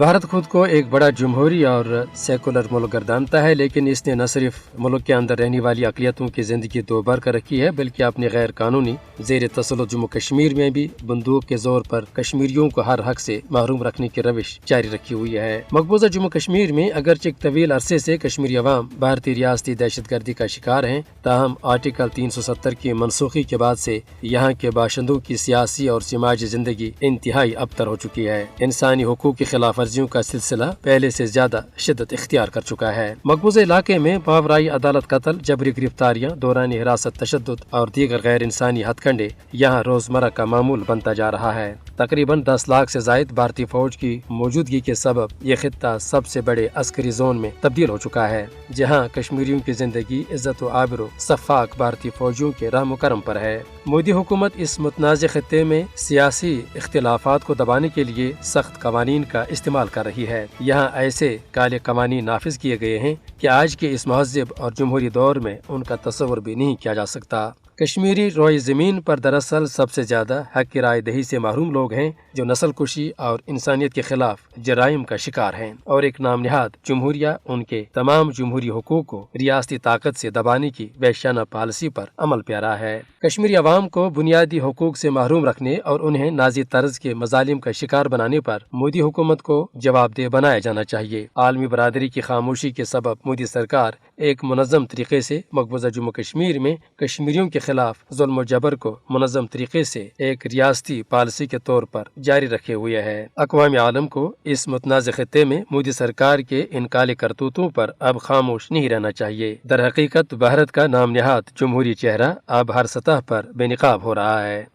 भारत खुद को एक बड़ा जमहूरी और सेकुलर मुल्क गर्दानता है, लेकिन इसने न सिर्फ मुल्क के अंदर रहने वाली अक़लियतों की ज़िंदगी दोबार कर रखी है, बल्कि अपने गैर कानूनी ज़ेर तसल्लुत जम्मू कश्मीर में भी बंदूक के जोर पर कश्मीरियों को हर हक से महरूम रखने की रविश जारी रखी हुई है। मकबूजा जम्मू कश्मीर में अगरचे एक तवील अरसे से कश्मीरी अवाम भारतीय रियासती दहशत गर्दी का शिकार है, ताहम आर्टिकल 370 की मनसूखी के बाद से यहाँ के बाशिंदों की सियासी और समाजी जिंदगी इंतहाई अबतर हो चुकी है। इंसानी हुकूक की खिलाफ वर्जियों का सिलसिला पहले से ज्यादा शिद्दत इख्तियार कर चुका है। मकबूजा इलाके में पावराई अदालत कत्ल, जबरी गिरफ्तारियां, दौरानी हिरासत तशद्दुद और दीगर गैर इंसानी हथकंडे यहाँ रोजमर्रा का मामूल बनता जा रहा है। तकरीबन 10 लाख से जायद भारतीय फौज की मौजूदगी के सबब ये खित्ता सबसे बड़े अस्करी जोन में तब्दील हो चुका है, जहाँ कश्मीरियों की जिंदगी इज्जत व आबरू सफाक भारतीय फौजियों के रहम करम पर है। मोदी हुकूमत इस मुतनाज़ खित्ते में सियासी इख्तिलाफात को दबाने के लिए सख्त कवानीन का इस्तेमाल कर रही है। यहाँ ऐसे काले कवानीन नाफिज किए गए हैं कि आज के इस महज़ब और जमहूरी दौर में उनका तस्वुर भी नहीं किया जा सकता। कश्मीरी रोई ज़मीन पर दरअसल सबसे ज़्यादा हक की राय दही से महरूम लोग हैं, जो नस्ल कुशी और इंसानियत के खिलाफ जराइम का शिकार हैं, और एक नाम निहाद जमहूरिया उनके तमाम जमहूरी हुकूक को रियासती ताकत से दबाने की वहशाना पॉलिसी पर अमल प्यारा है। कश्मीरी अवाम को बुनियादी हुकूक से महरूम रखने और उन्हें नाजी तर्ज के मजालिम का शिकार बनाने पर मोदी हुकूमत को जवाबदेह बनाया जाना चाहिए। आलमी बरादरी की खामोशी के सबब मोदी सरकार एक मुनज़्ज़म तरीके से मकबूजा जम्मू कश्मीर में कश्मीरियों के खिलाफ जुल्म जबर को मुनज़्ज़म तरीके से एक रियासती पॉलिसी के तौर पर जारी रखे हुए है। अक़वाम आलम को इस मुतनाज़ खित्ते में मोदी सरकार के इन काले करतूतों पर अब खामोश नहीं रहना चाहिए। दर हकीकत भारत का नाम निहाद जमहूरी चेहरा अब हर सतह पर बेनकाब हो रहा है।